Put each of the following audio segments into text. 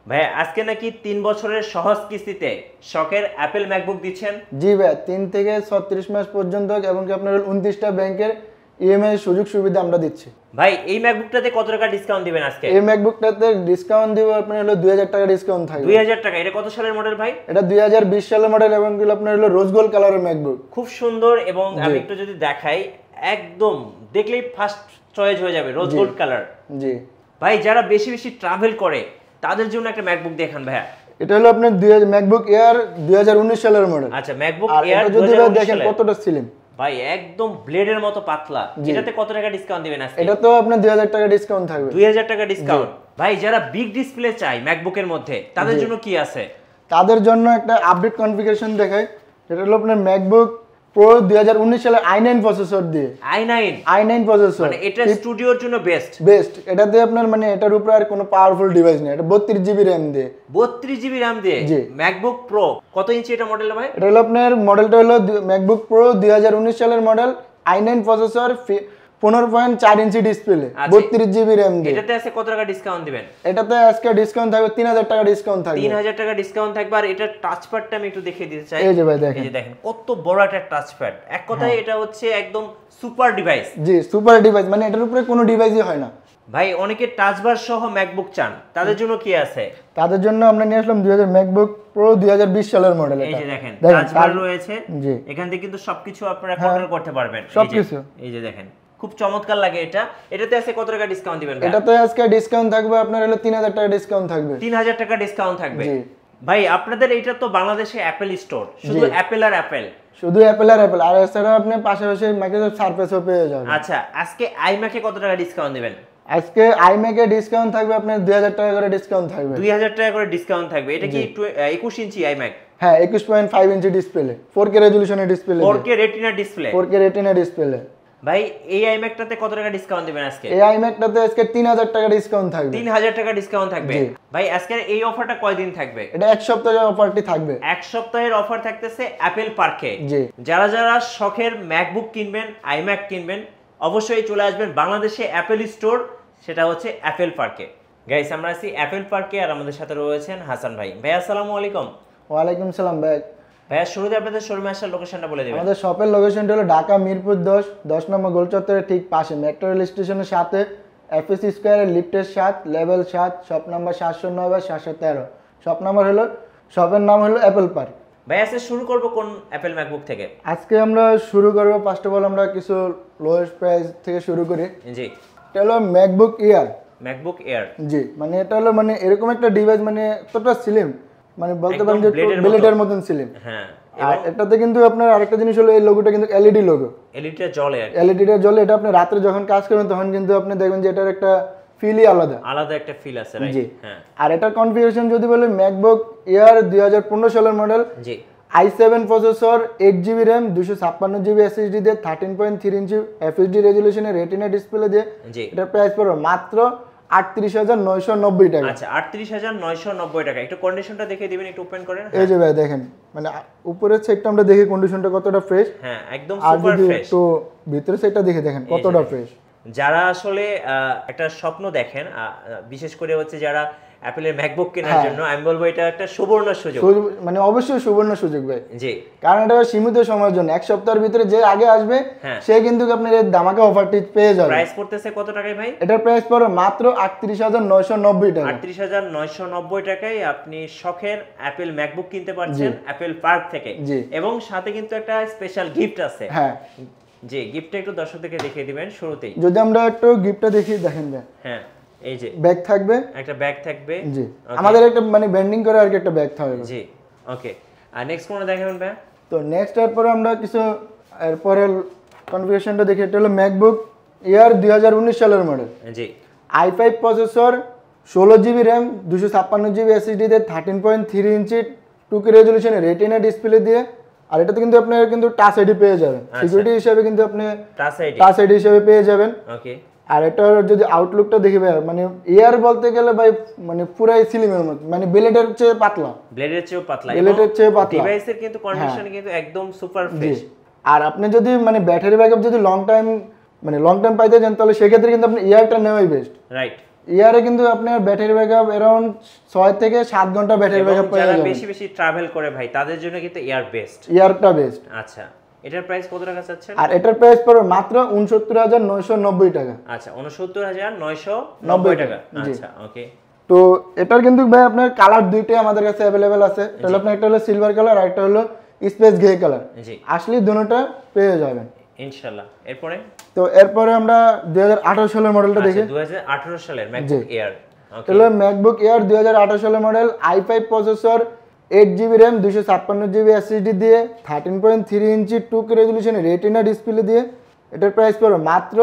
ভাই আজকে নাকি 3 বছরের সহজ কিস্তিতে শখের অ্যাপেল ম্যাকবুক দিচ্ছেন? জি ভাই, 3 থেকে 36 মাস পর্যন্ত এবং কি আপনার 29টা ব্যাংকের ইএমআই সুযোগ সুবিধা আমরা দিচ্ছি। ভাই এই ম্যাকবুকটাতে কত টাকা ডিসকাউন্ট দিবেন আজকে? এই ম্যাকবুকটাতে ডিসকাউন্ট দিব আপনার হলো 2000 টাকা ডিসকাউন্ট থাকবে। 2000 টাকা। এটা কত সালের মডেল ভাই? এটা 2020 সালের মডেল এবং কি আপনার হলো রোজ গোল্ড কালারের ম্যাকবুক। খুব সুন্দর এবং আমি একটু যদি দেখাই একদম দেখলেই ফার্স্ট চয়েস হয়ে যাবে রোজ গোল্ড কালার। জি ভাই যারা বেশি বেশি ট্রাভেল করে তাদের জন্য একটা ম্যাকবুক দেখান ভাইয়া। এটা হলো আপনার ম্যাকবুক এয়ার 2019 সালের মডেল। আচ্ছা ম্যাকবুক আর এয়ার এটা যদি দেখেন কতটা স্লিম ভাই, একদম ব্লেডের মতো পাতলা। এটাতে কত টাকা ডিসকাউন্ট দিবেন আজকে? এটা তো আপনার 2000 টাকা ডিসকাউন্ট থাকবে। 2000 টাকা ডিসকাউন্ট। ভাই যারা বিগ ডিসপ্লে চাই ম্যাকবুকের মধ্যে তাদের জন্য কি আছে? তাদের জন্য একটা আপডেট কনফিগারেশন দেখাই। এটা হলো আপনার ম্যাকবুক প্রো 2019 সালে i9 প্রসেসর দিয়ে। i9 প্রসেসর মানে এটা স্টুডিওর জন্য বেস্ট। এটাতে আপনার মানে এটার উপরে আর কোনো পাওয়ারফুল ডিভাইস নেই। এটা 32 জিবি র‍্যাম দিয়ে। 32 জিবি র‍্যাম দিয়ে ম্যাকবুক প্রো। কত ইঞ্চি এটা মডেল ভাই? এটা হলো আপনার মডেলটা হলো ম্যাকবুক প্রো 2019 সালের model, i9 processor, 15.4 inch display, 32 GB RAM দিয়ে। এটাতে আছে কত টাকা ডিসকাউন্ট দিবেন? এটাতে আজকে ডিসকাউন্ট থাকবে 3000 টাকা ডিসকাউন্ট থাকবে। 3000 টাকা ডিসকাউন্ট থাকবে। আর এটা টাচ প্যাডটা আমি একটু দেখিয়ে দিতে চাই। এই যে ভাই দেখেন, এই যে দেখেন কত বড় একটা টাচ প্যাড। এক কথায় এটা হচ্ছে একদম সুপার ডিভাইস। জি সুপার ডিভাইস, মানে এটার উপরে কোনো ডিভাইসই হয় না। ভাই অনেকে টাচ বার সহ ম্যাকবুক চান, তাদের জন্য কি আছে? তাদের জন্য আমরা নিয়ে আসলাম ম্যাকবুক প্রো 2020 সালের মডেল। এই যে দেখেন টাচ বার রয়েছে। এখান থেকে কিন্তু সবকিছু আপনারা কন্ট্রোল করতে পারবেন। সবকিছু এই যে দেখেন খুব চমৎকার লাগে এটা। এটাতে আছে কত টাকা ডিসকাউন্ট দিবেন ভাই? এটাতে আজকে ডিসকাউন্ট থাকবে আপনার হলো 3000 টাকা ডিসকাউন্ট থাকবে। 3000 টাকা ডিসকাউন্ট থাকবে। ভাই আপনাদের এটা তো বাংলাদেশে অ্যাপেল স্টোর, শুধু অ্যাপেল আর অ্যাপেল। শুধু অ্যাপেল আর অ্যাপেল, আর এছাড়া আপনি পাশাপাশি মাইক্রোসফট সারফেসও পেয়ে যাবেন। আচ্ছা আজকে আইম্যাকে কত টাকা ডিসকাউন্ট দিবেন? আজকে আইম্যাকে ডিসকাউন্ট থাকবে আপনার 2000 টাকা করে ডিসকাউন্ট থাকবে। 2000 টাকা করে ডিসকাউন্ট থাকবে। এটা কি 21 ইঞ্চি আইম্যাক? হ্যাঁ 21.5 ইঞ্চি ডিসপ্লে, 4K রেজোলিউশনের display, 4K retina display. 4K retina display. ভাই এই আইম্যাকটাতে কত টাকা ডিসকাউন্ট দিবেন আজকে? এই আইম্যাকটাতে আজকে 3000 টাকা ডিসকাউন্ট থাকবে। 3000 টাকা ডিসকাউন্ট থাকবে। ভাই আজকের এই অফারটা কয়দিন থাকবে? এটা এক সপ্তাহের অফারটি থাকবে। এক সপ্তাহের অফার থাকতেছে অ্যাপেল পার্কে। যারা যারা শখের ম্যাকবুক কিনবেন, আইম্যাক কিনবেন, অবশ্যই চলে আসবেন বাংলাদেশে অ্যাপেল স্টোর, সেটা হচ্ছে অ্যাপেল পার্কে। গাইস আমরা আছি অ্যাপেল পার্কে আর আমাদের সাথে রয়েছেন হাসান ভাই। ভাই আসসালামু আলাইকুম। ওয়ালাইকুম সালাম ভাই। ভাইয়া শুরুতে আপনাদের শোরুমে আসার লোকেশনটা বলে দিবেন। আমাদের শপের লোকেশনটা হলো ঢাকা মিরপুর 10 নম্বর গোল চত্বরের ঠিক পাশে, মেট্রো রেল স্টেশনের সাথে, এফএসসি স্কয়ারের লিফটের 7 লেভেল 7, শপ নাম্বার 709 বা 713। শপ নাম্বার হলো, শপের নাম হলো অ্যাপেল পার্ক। ভাই আজকে শুরু করব কোন অ্যাপেল ম্যাকবুক থেকে? আজকে আমরা শুরু করব ফার্স্ট অফ অল আমরা কিছু লোয়েস্ট প্রাইস থেকে শুরু করি। জি এটা হলো ম্যাকবুক এয়ার। ম্যাকবুক এয়ার জি মানে এটা হলো মানে এরকম একটা ডিভাইস, মানে এতটা স্লিম, মানে বলতে পারেন যে ব্লেডের মতন স্লিম। হ্যাঁ আর এটাতে কিন্তু আপনার আরেকটা জিনিস হলো এই লোগোটা কিন্তু এলইডি লোগো। এলইডিটা জ্বলে, এলইডিটা জ্বলে। এটা আপনি রাতে যখন কাজ করবেন তখন কিন্তু আপনি দেখবেন যে এটার একটা ফিলই আলাদা একটা ফিল আছে, রাইট? হ্যাঁ। আর এটার কনফিগারেশন যদি বলি, ম্যাকবুক এয়ার 2015 সালের মডেল, জি i7 processor, 8 GB RAM, 256 GB SSD দিয়ে, 13.3 ইঞ্চি এফএসডি রেজোলিউশনের রেটিনা ডিসপ্লে দিয়ে। এটার প্রাইস পড়বে মাত্র 38,990 টাকা। আচ্ছা 38,990 টাকা। একটু কন্ডিশনটা দেখিয়ে দিবেন, একটু ওপেন করেন। এই যে ভাই দেখেন, মানে উপরের সাইডটা আমরা দেখি কন্ডিশনটা কতটা ফ্রেশ। হ্যাঁ একদম সুপার ফ্রেশ। তো ভিতরের সাইডটা দেখে দেখেন কতটা ফ্রেশ। যারা আসলে একটা স্বপ্ন দেখেন, বিশেষ করে হচ্ছে যারা অ্যাপলের ম্যাকবুক কেনার জন্য, আমি বলবো এটা একটা সুবর্ণ সুযোগ। মানে অবশ্যই সুবর্ণ সুযোগ ভাই। জি কারণ এটা সীমিত সময়ের জন্য, এক সপ্তাহের ভিতরে যে আগে আসবে সে কিন্তু আপনার এই ধামাকা অফারটি পেয়ে যাবে। প্রাইস পড়তেছে কত টাকায় ভাই? এটার প্রাইস পড়ে মাত্র 38,990 টাকা। 38,990 টাকায় আপনি শখের অ্যাপেল ম্যাকবুক কিনতে পারছেন অ্যাপেল পার্ক থেকে। এবং সাথে কিন্তু একটা স্পেশাল গিফট আছে। হ্যাঁ জি গিফটটা একটু দর্শকদেরকে দেখিয়ে দিবেন শুরুতেই। যদি আমরা একটু গিফটটা দেখি, দেখেন ভাই। হ্যাঁ এই যে ব্যাগ থাকবে, একটা ব্যাগ থাকবে। জি আমাদের একটা মানে ব্র্যান্ডিং করে আর একটা ব্যাগ থাকবে। জি ওকে। আর নেক্সট কোনটা দেখাবেন ভাই? তো নেক্সট এরপরে আমরা কিছু এরপরে কনফিগারেশনটা দেখি। এটা হলো ম্যাকবুক এয়ার 2019 সালের মডেল। জি i5 processor, 16 GB RAM, 256 GB SSD দিয়ে, 13.3 ইঞ্চি 2K রেজোলিউশনের রেটিনা ডিসপ্লে দিয়ে। আর এটাতে কিন্তু আপনি কিন্তু টাচ আইডি পেয়ে যাবেন, সিকিউরিটি হিসেবে কিন্তু আপনি টাচ আইডি হিসেবে পেয়ে যাবেন। ওকে। আর এটার যদি আউটলুকটা দেখি ভাই, মানে এয়ার বলতে গেলে ভাই মানে পুরাই স্লিমের মতো, মানে ব্লেডের চেয়ে পাতলা। ডিভাইসের কিন্তু কন্ডিশন কিন্তু একদম সুপার ফ্রেশ। আর আপনি যদি মানে ব্যাটারি ব্যাকআপ যদি লং টাইম পাইতে চান, তাহলে সেক্ষেত্রে কিন্তু আপনি এয়ারটা নেওয়াই বেস্ট। রাইট। ইয়ারে কিন্তু আপনার ব্যাটারি ব্যাকআপ अराउंड 6 থেকে 7 ঘন্টা ব্যাটারি ব্যাকআপ পাওয়া যারা যাবে। বেশি বেশি ট্রাভেল করে ভাই তাদের জন্য কিন্তু ইয়ারটা বেস্ট। আচ্ছা, এটার প্রাইস কত টাকা চাচ্ছেন? আর এটার প্রাইস পড়বে মাত্র 69990 টাকা। আচ্ছা, 69990 টাকা। আচ্ছা, ওকে। তো এটার কিন্তু ভাই আপনার কালার দুইটাই আমাদের কাছে अवेलेबल আছে। এটা হলো আপনার একটা হলো সিলভার কালার আর একটা হলো স্পেস গ্রে কালার। জি, আসলে দুটোটা পেয়ে যাবেন ইনশাআল্লাহ। এরপরে এরপরে আমরা 2018 সালের মডেলটা দেখি। 2018 সালের ম্যাকবুক এয়ার। ওকে, হলো ম্যাকবুক এয়ার 2018 সালের model, i5 processor, 8GB RAM, 256GB SSD দিয়ে 13.3 ইঞ্চি 2K রেজোলিউশনের রেটিনা ডিসপ্লে দিয়ে এটার প্রাইস পড়বে মাত্র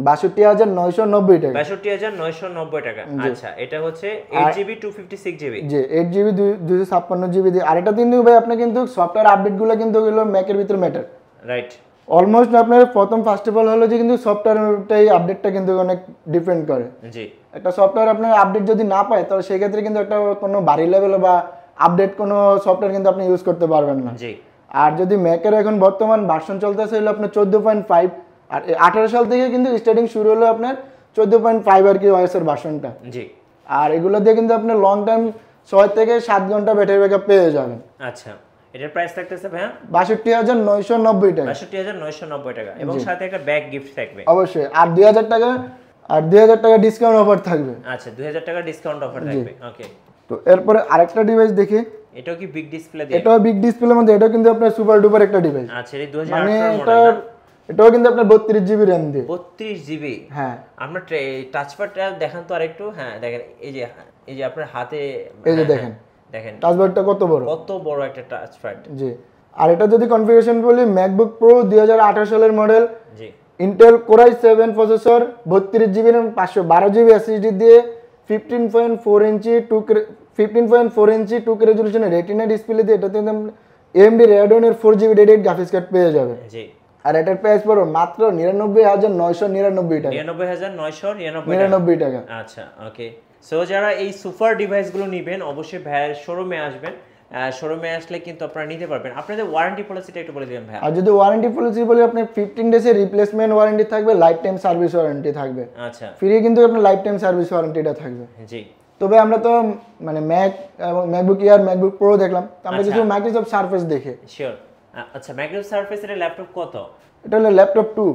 62990 টাকা। 62990 টাকা। আচ্ছা, এটা হচ্ছে 8GB 256GB। জি, 8GB 256GB দিয়ে। আর এটা কিন্তু ভাই আপনি কিন্তু সফটওয়্যার আপডেটগুলো কিন্তু ওগুলো ম্যাকের ভিতর ম্যাটার। রাইট। অলমোস্ট আপনার ফার্স্ট অফ অল হলো যে কিন্তু সফটওয়্যারটাই আপডেটটা কিন্তু অনেক ডিপেন্ড করে। জি, একটা সফটওয়্যার আপনার আপডেট যদি না পায় তাহলে সেই ক্ষেত্রে কিন্তু একটা কোনো ভারী লেভেল বা আপডেট কোনো সফটওয়্যার কিন্তু আপনি ইউজ করতে পারবেন না। জি। আর যদি ম্যাকের এখন বর্তমান ভার্সন চলতেছে হলো আপনার 14.5, আর 18 সাল থেকে কিন্তু স্টার্টিং শুরু হলো আপনার 14.5 আর কি ওএস এর ভার্সনটা। জি। আর এগুলো দিয়ে কিন্তু আপনি লং টাইম 6 থেকে 7 ঘন্টা ব্যাটারি ব্যাকআপ পেয়ে যাবেন। আচ্ছা, এটার প্রাইস থাকতেছে ভাইয়া 62990 টাকা। 62990 টাকা এবং সাথে একটা ব্যাগ গিফট থাকবে অবশ্যই। আর 2000 টাকা ডিসকাউন্ট অফার থাকবে। আচ্ছা, 2000 টাকা ডিসকাউন্ট অফার থাকবে। ওকে। তো এরপরে আরেকটা ডিভাইস দেখি। এটাও কি বিগ ডিসপ্লে দিয়ে? এটাও বিগ ডিসপ্লের মধ্যে, এটাও কিন্তু আপনার সুপার ডুপার একটা ডিভাইস। আচ্ছা, এই 2018 মানে মডেল। এটাও কিন্তু আপনার 32GB RAM দিয়ে। 32GB? হ্যাঁ। আমরা টাচপ্যাডটা দেখান তো আরেকটু। হ্যাঁ, দেখেন এই যে আপনার হাতে এই যে দেখেন টাচপ্যাডটা কত বড় একটা টাচপ্যাড। জি। আর এটা যদি কনফিগারেশন বলি, ম্যাকবুক প্রো 2018 সালের মডেল, জি, Intel Core i7 processor, 32GB RAM, 512GB SSD দিয়ে 15.4 ইঞ্চি 2K রেজোলিউশনের রেটিনা ডিসপ্লে দিয়ে এটাতে AMD Radeon এর 4GB ডেডিকেটেড গ্রাফিক্স কার্ড পেয়ে যাবে। জি। আর এটার প্রাইস পড়বে মাত্র 99999 টাকা। 99999 টাকা। আচ্ছা, ওকে। সো যারা এই সুপার ডিভাইসগুলো নেবেন অবশ্যই ভাইয়ের শোরুমে আসবেন। শোরুমে আসলে কিন্তু আপনারা নিতে পারবেন। আপনাদের ওয়ারেন্টি পলিসিটা একটু বলে দিবেন ভাই। আর যদি ওয়ারেন্টি পলিসি বলি, আপনি 15 ডেজের রিপ্লেসমেন্ট ওয়ারেন্টি থাকবে, লাইফ টাইম সার্ভিস ওয়ারেন্টি থাকবে। আচ্ছা, ফ্রি কিন্তু আপনার লাইফ টাইম সার্ভিস ওয়ারেন্টিটা থাকবে। জি। তবে আমরা তো মানে ম্যাক এবং ম্যাকবুক এয়ার, ম্যাকবুক প্রো দেখলাম, তো আমরা কিছু মাইক্রোসফট সারফেস দেখে। শিওর। আচ্ছা, মাইক্রোসফট সারফেস এর ল্যাপটপ কত? এটা হলো ল্যাপটপ 2।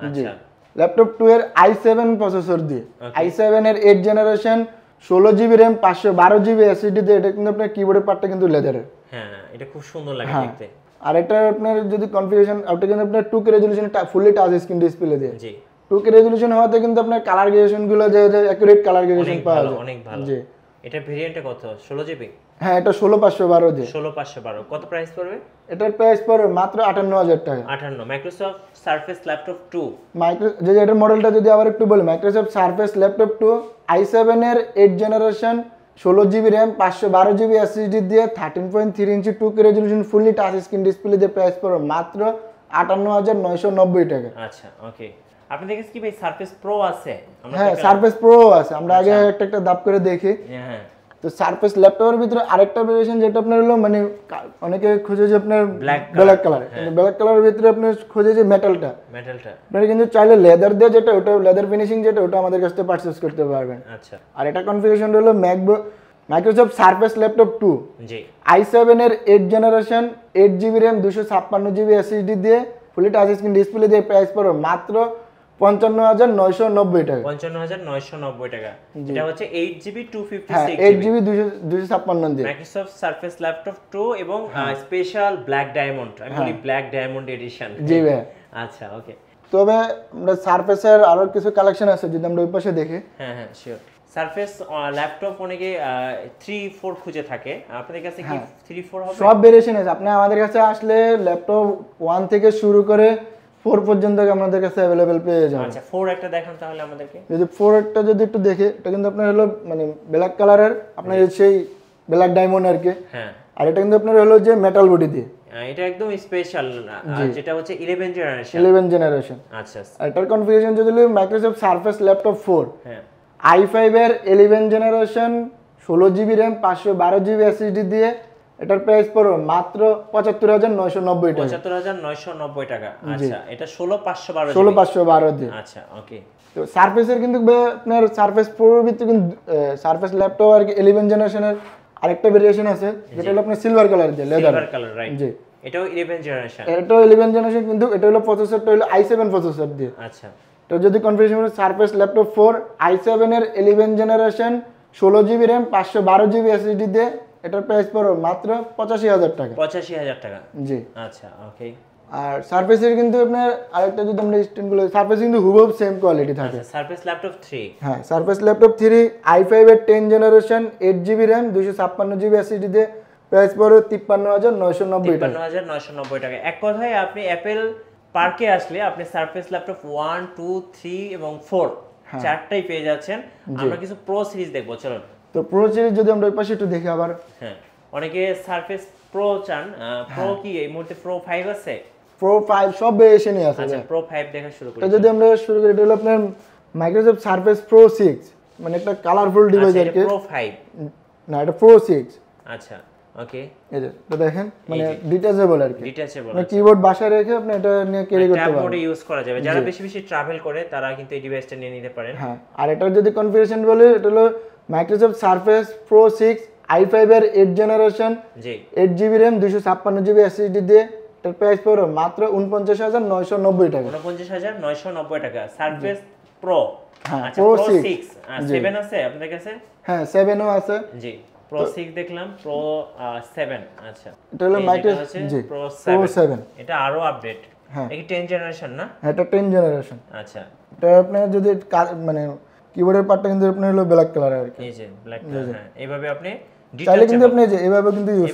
আচ্ছা, ল্যাপটপ 2 এর i7 প্রসেসর দিয়ে, i7 এর 8 generation, 16GB RAM, 512GB SSD দিয়ে। এটা কিন্তু আপনার কিবোর্ডের পার্টটা কিন্তু লেদারের। হ্যাঁ, এটা খুব সুন্দর লাগে দেখতে। আর এটা আপনার যদি কনফিগারেশন, এটা কিন্তু আপনার 2K resolution fully touch screen display দিয়ে। জি। 2K রেজোলিউশন হওয়াতে কিন্তু আপনার কালার গ্রেডেশন গুলো যে অ্যাকুরেট কালার গ্রেডেশন পাওয়া যায়। অনেক ভালো। জি। এটা ভেরিয়েন্টটা কত? 16GB? হ্যাঁ, এটা 16512 দিয়ে। 16512 কত প্রাইস পড়বে? এটার প্রাইস পড়বে মাত্র 58000 টাকা। 58। Microsoft surface laptop 2। এটার মডেলটা যদি আবার একটু বলি, মাইক্রোসফট সারফেস ল্যাপটপ 2, i7 এর 8 generation, 16GB RAM, 512GB SSD দিয়ে 13.3 ইঞ্চি 2K resolution fully touch screen display দিয়ে প্রাইস পড়বে মাত্র 58990 টাকা। আচ্ছা, ওকে। আপনাদের কাছে কি ভাই সারফেস প্রো আছে? হ্যাঁ, সারফেস প্রো আছে। আমরা আগে একটা দাপ করে দেখি। হ্যাঁ। তো সারফেস ল্যাপটপের ভিতরে আরেকটা ভেরিয়েশন যেটা আপনার হলো মানে অনেকে খোঁজে যে আপনার ব্ল্যাক কালার, কিন্তু ব্ল্যাক কালারের ভিতরে আপনি খোঁজে যে মেটালটা। আপনারা কিন্তু চাইলে লেদার দিয়ে, যেটা ওটা লেদার ফিনিশিং, যেটা ওটা আমাদের কাছ থেকে পারচেজ করতে পারবেন। আচ্ছা। আর এটা কনফিগারেশন হলো মাইক্রোসফট সারফেস ল্যাপটপ 2, জি, i7 এর 8 generation, 8GB RAM, 256GB SSD দিয়ে ফুলি টাচ স্ক্রিন ডিসপ্লে দিয়ে প্রাইস পড়বে মাত্র 55990 টাকা। 55990 টাকা। এটা হচ্ছে 8GB 256GB। হ্যাঁ, 8GB 256 দিয়ে মাইক্রোসফট সারফেস ল্যাপটপ 2 এবং স্পেশাল ব্ল্যাক ডায়মন্ড, আমি বলি ব্ল্যাক ডায়মন্ড এডিশন। জি ভাই। আচ্ছা, ওকে। তবে আমরা সারফেসের আরো কিছু কালেকশন আছে, যদি আমরা ওই পাশে দেখি। হ্যাঁ, শিওর। সারফেস ল্যাপটপ অনেকে 3-4 খুঁজে থাকে, আপনাদের কাছে কি 3-4 হবে? সব ভেরিয়েশন আছে। আপনি আমাদের কাছে আসলে ল্যাপটপ 1 থেকে শুরু করে 4 পর্যন্ত আমাদের কাছে अवेलेबल পেয়ে যাবেন। আচ্ছা, 4 একটা দেখান তাহলে আমাদেরকে। যদি 4 একটা যদি একটু দেখে, এটা কিন্তু আপনার হলো মানে ব্ল্যাক কালারের, আপনার সেই ব্ল্যাক ডায়মন্ড আর কি। হ্যাঁ। আর এটা কিন্তু আপনার হলো যে মেটাল বডি দিয়ে। এটা একদম স্পেশাল, যেটা হচ্ছে 11 জেনারেশন। আচ্ছা। আর এটার কনফিগারেশন যদি মাইক্রোসফট সারফেস ল্যাপটপ 4, হ্যাঁ, i5 এর 11 generation, 16GB RAM, 512GB SSD দিয়ে এটার প্রাইস পড়বে মাত্র 75990 টাকা। 75990 টাকা। আচ্ছা, এটা 16512 16512 দিয়ে। আচ্ছা, ওকে। তো সারফেসের কিন্তু আপনার সারফেস প্রোর ভিতরে কিন্তু সারফেস ল্যাপটপ আর কি 11 জেনারেশনের আরেকটা ভেরিয়েশন আছে যেটা হলো আপনার সিলভার কালার দিয়ে লেদার সিলভার কালার, রাইট। জি, এটাও 11 জেনারেশন। এটাও 11 জেনারেশন, কিন্তু এটা হলো প্রসেসরটা হলো i7 প্রসেসর দিয়ে। আচ্ছা, তো যদি কনফিগারেশন হলো সারফেস ল্যাপটপ 4 i7 এর 11 generation 16 GB RAM 512 GB SSD দিয়ে, এটার প্রাইস পড়বে মাত্র 85,000 টাকা। 85,000 টাকা, জি। আচ্ছা, ওকে। আর সারফেসের কিন্তু আপনার আরেকটা যদি আমরা স্ট্যান্ডগুলো, সারফেস কিন্তু হুবহু সেম কোয়ালিটি থাকে। আচ্ছা, সারফেস ল্যাপটপ 3। হ্যাঁ, সারফেস ল্যাপটপ 3 i5 এর 10 generation 8 GB RAM 256 GB SSD দিয়ে, প্রাইস পড়বে 53,990 টাকা। 53,990 টাকা। এক কথায় আপনি অ্যাপেল পার্কে আসলে আপনি সারফেস ল্যাপটপ 1, 2, 3 এবং 4 চারটাই পেয়ে যাচ্ছেন। আমরা কিছু প্রো সিরিজ দেখবো, চলুন। তো প্রো সিরিজ যদি আমরা ওই পাশে একটু দেখি আবার। হ্যাঁ, অনেকে সারফেস প্রো চান। প্রো কি এই মুহূর্তে প্রো 5 আছে? প্রো 5 সব ভেরিয়েশনই আছে। আচ্ছা, প্রো 5 দেখা শুরু করি। তো যদি আমরা শুরু করি, এটা হলো আপনার মাইক্রোসফট সারফেস প্রো 6, মানে একটা কালারফুল ডিভাইস আর কি। প্রো 5 না, এটা প্রো 6। আচ্ছা, ওকে। এই যে তো দেখেন, মানে ডিটাচেবল আর কি, ডিটাচেবল, মানে কিবোর্ড বাসায় রেখে আপনি এটা নিয়ে ক্যারি করতে পারবেন। ট্যাব মোডে ইউজ করা যাবে। যারা বেশি বেশি ট্রাভেল করে তারা কিন্তু এই ডিভাইসটা নিয়ে নিতে পারেন। হ্যাঁ, আর এটার যদি কনফিগারেশন বলি, এটা হলো মাইক্রোসফট সারফেস প্রো 6 i5 এর 8 জেনারেশন, জি, 8 জিবি র্যাম 256 জিবি এসএসডি দিয়ে, এটার প্রাইস পড়বে মাত্র 49,990 টাকা। 49,990 টাকা সারফেস প্রো। হ্যাঁ, আচ্ছা, Pro প্রো 6 6 7 আছে আপনাদের কাছে? হ্যাঁ, 7ও আছে। জি, প্রো 6 দেখলাম, প্রো 7। আচ্ছা, এটা হলো মাইক্রোসফট জি প্রো প্রো 7। 7। এটা আরো আপডেট। হ্যাঁ, এটা 10 জেনারেশন না? এটা 10 জেনারেশন। আচ্ছা, এটা আপনার যদি মানে কিবোর্ডের পার্টটা কিন্তু আপনার হলো ব্ল্যাক কালার আর কি। এই যে ব্ল্যাক কালার। হ্যাঁ, এইভাবে আপনি চাইলে কিন্তু আপনি যে এভাবে কিন্তু ইউজ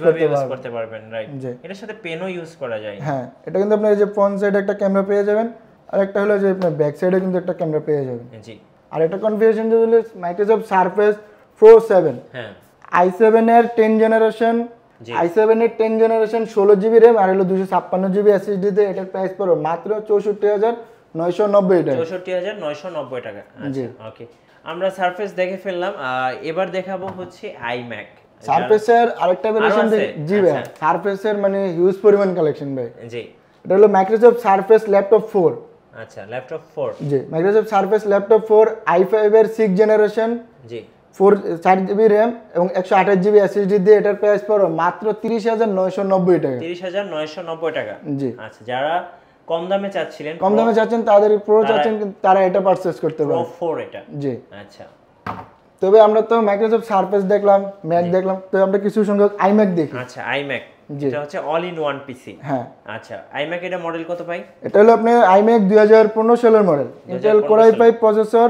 করতে পারবেন, রাইট। এটার সাথে পেনও ইউজ করা যায়। হ্যাঁ, এটা কিন্তু আপনি এই যে ফ্রন্ট সাইডে একটা ক্যামেরা পেয়ে যাবেন, আর একটা হলো যে আপনার ব্যাক সাইডে কিন্তু একটা ক্যামেরা পেয়ে যাবেন। জি। আর এটা কনফিগারেশন যদি হলো মাইক্রোসফট সারফেস প্রো 7, হ্যাঁ, i7 এর 10 জেনারেশন, i7 এর 10 জেনারেশন 16 জিবি র্যাম আর হলো 256 জিবি এসএসডি তে, এটার প্রাইস পড়বে মাত্র 64,990 টাকা। 64,990 টাকা। আচ্ছা, ওকে। আমরা সারফেস দেখে ফেললাম। এবার দেখাবো হচ্ছে আইম্যাক। সারফেসের আরেকটা ভেরিয়েশন জি ভাই, সারফেসের মানে হিউজ পরিমাণ কালেকশন ভাই। জি, এটা হলো মাইক্রোসফট সারফেস ল্যাপটপ 4। আচ্ছা, ল্যাপটপ 4। জি, মাইক্রোসফট সারফেস ল্যাপটপ 4 i5 এর 6 জেনারেশন, জি, 4 জিবি র্যাম এবং 128 জিবি এসএসডি দিয়ে, এটার প্রাইস পড়বে মাত্র 30,990 টাকা। 30,990 টাকা। জি। আচ্ছা, যারা কম দামে চাচ্ছিলেন, কম দামে চাচ্ছেন, তাদের প্রো চাচ্ছেন, কিন্তু তারা এটা পারচেজ করতে প্রো পারে। 4 এটা। জি। আচ্ছা, তবে আমরা তো মাইক্রোসফট সারফেস দেখলাম, ম্যাক দেখলাম, তো আমরা কিছু সংখ্যক আইম্যাক দেখি। আচ্ছা, আইম্যাক এটা হচ্ছে অল ইন ওয়ান পিসি। হ্যাঁ, আচ্ছা, আইম্যাক এটা মডেল কত ভাই? এটা হলো আপনার আইম্যাক 2015 সালের model, Intel core i5 processor,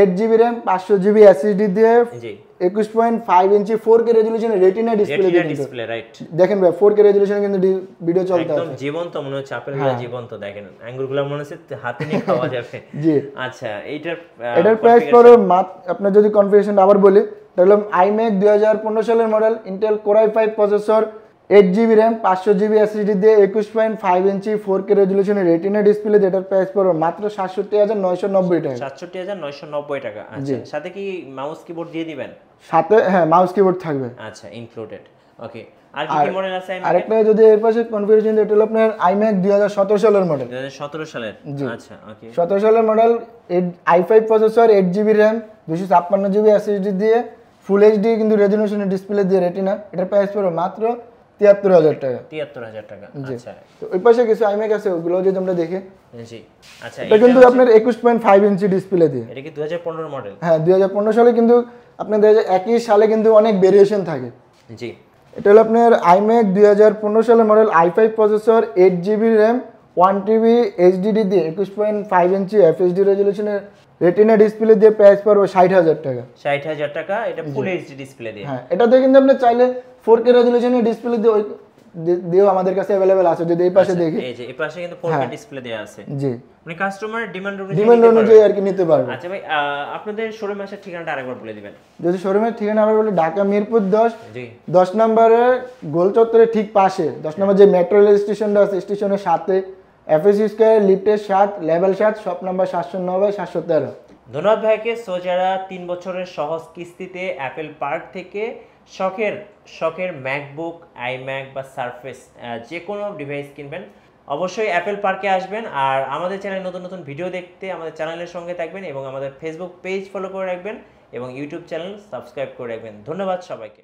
8 GB RAM 500 GB SSD দিয়ে, জি, 21.5 ইঞ্চি 4K রেজোলিউশনের রেটিনা ডিসপ্লে দিয়ে। Display, right. দেখেন ভাই, 4K রেজোলিউশনে কিন্তু ভিডিও চলতে আছে, একদম জীবন্ত মনে হচ্ছে। আপেলগুলো জীবন্ত, দেখেন আঙ্গুরগুলো মনে হচ্ছে হাতে নিয়ে খাওয়া যাবে। জি। আচ্ছা, এটার প্রাইস পড়ে আপনার যদি কনফিগারেশন আবার বলি, তাহলে iMac 2015 সালের model, Intel core i5 processor, 8 GB RAM 500 GB SSD দিয়ে, 21.5 ইঞ্চি 4K রেজোলিউশনের রেটিনা ডিসপ্লে, যেটার প্রাইস পড়বে মাত্র 67,990 টাকা। 67,990 টাকা। আচ্ছা, সাথে কি মাউস কিবোর্ড দিয়ে দিবেন? সাথে হ্যাঁ, মাউস কিবোর্ড থাকবে। আচ্ছা, ইনক্লুডেড। ওকে। আর কি কি মডেল আছে? আরেকটা যদি এর পাশে কনফিগারেশন, এটা হলো আপনার iMac 2017 সালের মডেল। 2017 সালের। আচ্ছা, ওকে। 17 সালের model, i5 processor, 8 GB RAM 256 GB SSD দিয়ে, ফুল এইচডি কিন্তু রেজোলিউশনের ডিসপ্লে দিয়ে রেটিনা, এটার প্রাইস পড়বে মাত্র 73,000 টাকা। 73,000 টাকা। আচ্ছা, তো ওই পাশে কিছু iMac আছে, ওগুলো যদি আমরা দেখি। জি। আচ্ছা, এটা কিন্তু আপনার 21.5 ইঞ্চি ডিসপ্লে দিয়ে। এটা কি 2015 মডেল? হ্যাঁ, 2015 সালে, কিন্তু আপনার 2021 সালে কিন্তু অনেক ভেরিয়েশন থাকে। জি। এটা হলো আপনার iMac 2015 সালের model, i5 processor, 8 GB RAM 1 TB HDD দিয়ে, 21.5 ইঞ্চি এফএইচডি রেজোলিউশনের রেটিনা ডিসপ্লে দিয়ে, প্রাইস পড়বে 60,000 টাকা। 60,000 টাকা। এটা ফুল এইচডি ডিসপ্লে দিয়ে। হ্যাঁ, এটাতে কিন্তু আপনি চাইলে 4K রেজোলিউশনের ডিসপ্লে দিয়েও আমাদের কাছে अवेलेबल আছে। যদি এই পাশে দেখি, এই যে এই পাশে কিন্তু 4K ডিসপ্লে দেয়া আছে। জি, মানে কাস্টমারের ডিমান্ড অনুযায়ী আর কি নিতে পারবে। আচ্ছা ভাই, আপনাদের শোরুম আসার ঠিকানাটা আরেকবার বলে দিবেন। যদি শোরুমের ঠিকানা আবার বলি, ঢাকা মিরপুর 10, জি, 10 নম্বরে গোল চত্বরের ঠিক পাশে, 10 নম্বর যে মেট্রো রেল স্টেশনটা আছে, স্টেশনের সাথে, এফএসসি স্কয়ার লিফটের 7, লেভেল 7, শপ নাম্বার 709/713। ধন্যবাদ ভাইকে। সো যারা 3 বছরের সহজ কিস্তিতে অ্যাপেল পার্ক থেকে শখের ম্যাকবুক, আইম্যাক বা সারফেস যে কোনো ডিভাইস কিনবেন, অবশ্যই অ্যাপেল পার্কে আসবেন। আর আমাদের চ্যানেলে নতুন নতুন ভিডিও দেখতে আমাদের চ্যানেলের সঙ্গে থাকবেন এবং আমাদের ফেসবুক পেজ ফলো করে রাখবেন এবং ইউটিউব চ্যানেল সাবস্ক্রাইব করে রাখবেন। ধন্যবাদ সবাইকে।